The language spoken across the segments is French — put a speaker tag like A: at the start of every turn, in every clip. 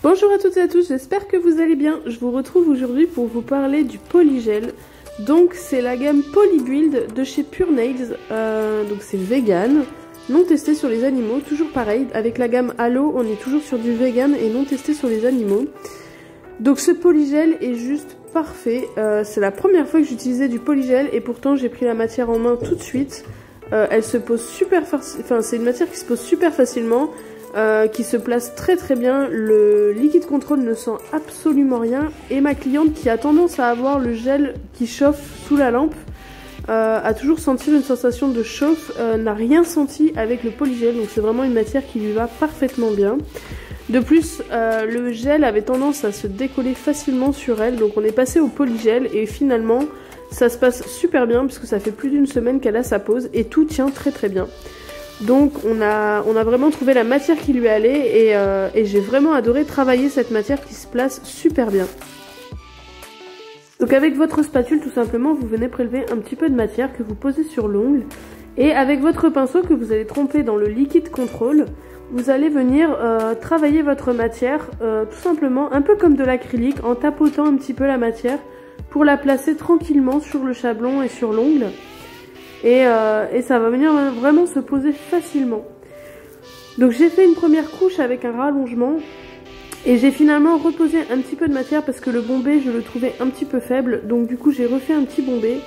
A: Bonjour à toutes et à tous, j'espère que vous allez bien. Je vous retrouve aujourd'hui pour vous parler du polygel. Donc c'est la gamme Polybuild de chez Pure Nails, donc c'est vegan, non testé sur les animaux, toujours pareil. Avec la gamme Halo, on est toujours sur du vegan et non testé sur les animaux. Donc ce polygel est juste parfait, c'est la première fois que j'utilisais du polygel et pourtant j'ai pris la matière en main tout de suite. Elle se pose super facilement, enfin c'est une matière qui se pose super facilement. Qui se place très très bien, le liquide contrôle ne sent absolument rien et ma cliente qui a tendance à avoir le gel qui chauffe sous la lampe a toujours senti une sensation de chauffe, n'a rien senti avec le polygel, donc c'est vraiment une matière qui lui va parfaitement bien. De plus, le gel avait tendance à se décoller facilement sur elle, donc on est passé au polygel et finalement ça se passe super bien puisque ça fait plus d'une semaine qu'elle a sa pose et tout tient très très bien. Donc on a vraiment trouvé la matière qui lui allait et j'ai vraiment adoré travailler cette matière qui se place super bien. Donc avec votre spatule tout simplement vous venez prélever un petit peu de matière que vous posez sur l'ongle et avec votre pinceau que vous allez tremper dans le liquide contrôle, vous allez venir travailler votre matière tout simplement un peu comme de l'acrylique en tapotant un petit peu la matière pour la placer tranquillement sur le chablon et sur l'ongle. Et ça va venir vraiment se poser facilement. Donc j'ai fait une première couche avec un rallongement et j'ai finalement reposé un petit peu de matière parce que le bombé je le trouvais un petit peu faible, donc du coup j'ai refait un petit bombé.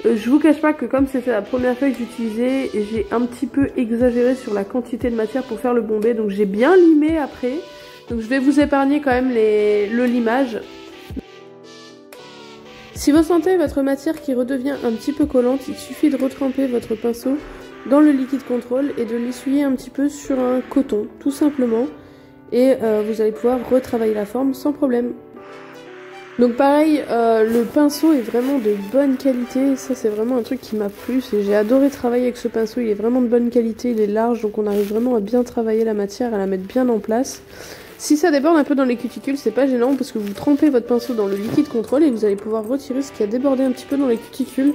A: Je vous cache pas que comme c'était la première fois que j'utilisais, j'ai un petit peu exagéré sur la quantité de matière pour faire le bombé, donc j'ai bien limé après. Donc je vais vous épargner quand même le limage. Si vous sentez votre matière qui redevient un petit peu collante, il suffit de retremper votre pinceau dans le liquide contrôle et de l'essuyer un petit peu sur un coton, tout simplement. Et vous allez pouvoir retravailler la forme sans problème. Donc pareil, le pinceau est vraiment de bonne qualité, ça c'est vraiment un truc qui m'a plu, j'ai adoré travailler avec ce pinceau, il est vraiment de bonne qualité, il est large, donc on arrive vraiment à bien travailler la matière, à la mettre bien en place. Si ça déborde un peu dans les cuticules, c'est pas gênant parce que vous trempez votre pinceau dans le liquide contrôle et vous allez pouvoir retirer ce qui a débordé un petit peu dans les cuticules.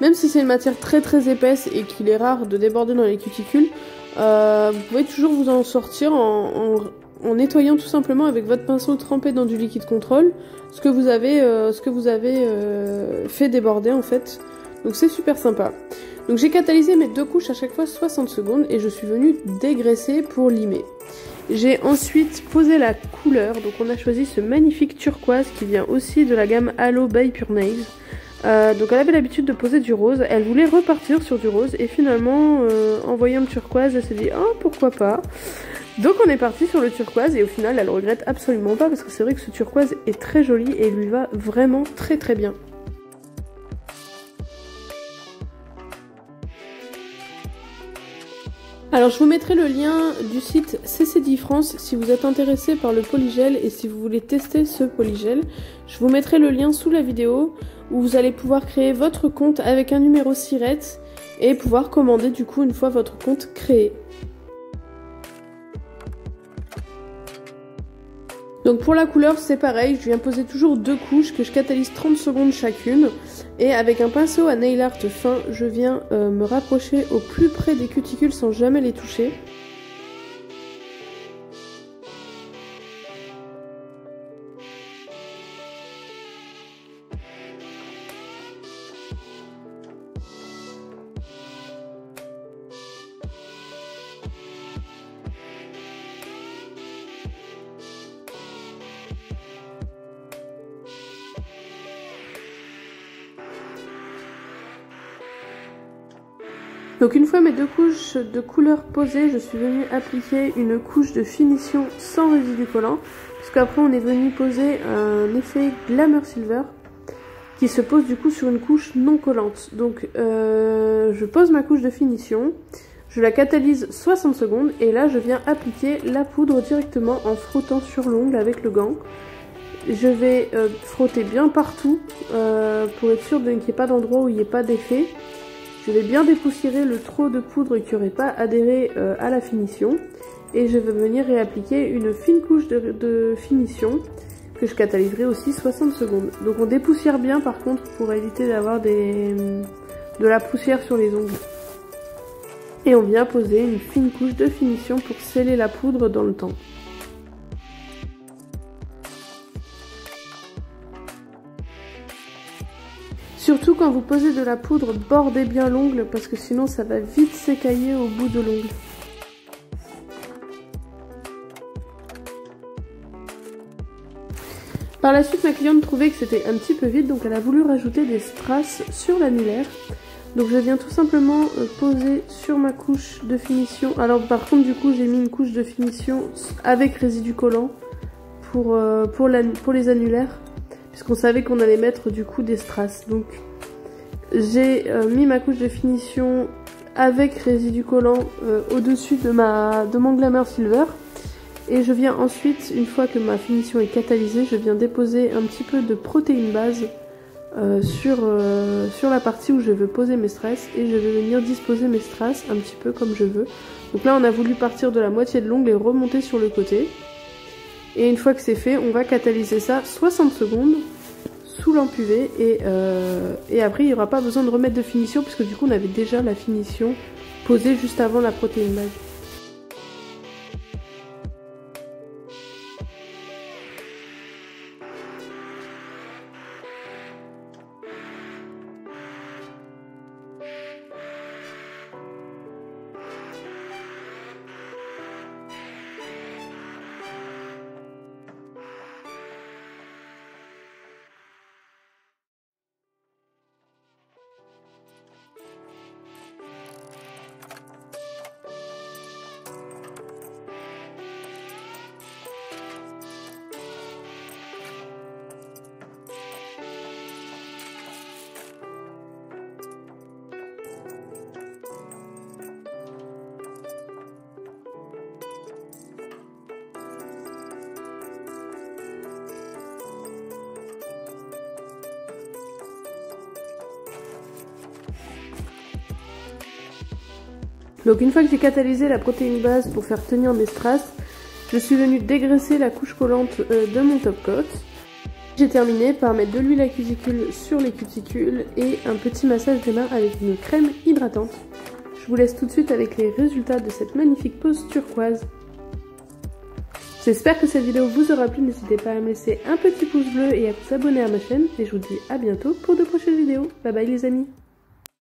A: Même si c'est une matière très très épaisse et qu'il est rare de déborder dans les cuticules, vous pouvez toujours vous en sortir en nettoyant tout simplement avec votre pinceau trempé dans du liquide contrôle ce que vous avez fait déborder en fait. Donc c'est super sympa. Donc j'ai catalysé mes deux couches à chaque fois 60 secondes et je suis venue dégraisser pour limer. J'ai ensuite posé la couleur, donc on a choisi ce magnifique turquoise qui vient aussi de la gamme Halo by Pure Nails. Donc elle avait l'habitude de poser du rose, elle voulait repartir sur du rose et finalement en voyant le turquoise elle s'est dit oh pourquoi pas. Donc on est parti sur le turquoise et au final elle regrette absolument pas parce que c'est vrai que ce turquoise est très joli et lui va vraiment très très bien. Alors je vous mettrai le lien du site CCD France si vous êtes intéressé par le polygel et si vous voulez tester ce polygel. Je vous mettrai le lien sous la vidéo où vous allez pouvoir créer votre compte avec un numéro SIRET et pouvoir commander du coup une fois votre compte créé. Donc pour la couleur c'est pareil, je viens poser toujours deux couches que je catalyse 30 secondes chacune. Et avec un pinceau à nail art fin, je viens me rapprocher au plus près des cuticules sans jamais les toucher. Donc une fois mes deux couches de couleur posées, je suis venue appliquer une couche de finition sans résidu collant. Parce qu'après on est venu poser un effet Glamour Silver qui se pose du coup sur une couche non collante. Donc je pose ma couche de finition, je la catalyse 60 secondes et là je viens appliquer la poudre directement en frottant sur l'ongle avec le gant. Je vais frotter bien partout pour être sûr qu'il n'y ait pas d'endroit où il n'y ait pas d'effet. Je vais bien dépoussiérer le trop de poudre qui n'aurait pas adhéré à la finition. Et je vais venir réappliquer une fine couche de finition que je catalyserai aussi 60 secondes. Donc on dépoussière bien par contre pour éviter d'avoir de la poussière sur les ongles. Et on vient poser une fine couche de finition pour sceller la poudre dans le temps. Surtout quand vous posez de la poudre, bordez bien l'ongle parce que sinon ça va vite s'écailler au bout de l'ongle. Par la suite, ma cliente trouvait que c'était un petit peu vide, donc elle a voulu rajouter des strass sur l'annulaire. Donc je viens tout simplement poser sur ma couche de finition. Alors par contre du coup j'ai mis une couche de finition avec résidu collant pour les annulaires, puisqu'on savait qu'on allait mettre du coup des strass. Donc j'ai mis ma couche de finition avec résidu collant au-dessus de mon Glamour Silver. Et je viens ensuite, une fois que ma finition est catalysée, je viens déposer un petit peu de protéine base sur la partie où je veux poser mes strass, et je vais venir disposer mes strass un petit peu comme je veux. Donc là on a voulu partir de la moitié de l'ongle et remonter sur le côté. Et une fois que c'est fait, on va catalyser ça 60 secondes sous lampe UV et après il n'y aura pas besoin de remettre de finition puisque du coup on avait déjà la finition posée juste avant la protéine base. Donc une fois que j'ai catalysé la protéine base pour faire tenir mes strass, je suis venue dégraisser la couche collante de mon top coat. J'ai terminé par mettre de l'huile à cuticule sur les cuticules et un petit massage des mains avec une crème hydratante. Je vous laisse tout de suite avec les résultats de cette magnifique pose turquoise. J'espère que cette vidéo vous aura plu, n'hésitez pas à me laisser un petit pouce bleu et à vous abonner à ma chaîne. Et je vous dis à bientôt pour de prochaines vidéos. Bye bye les amis.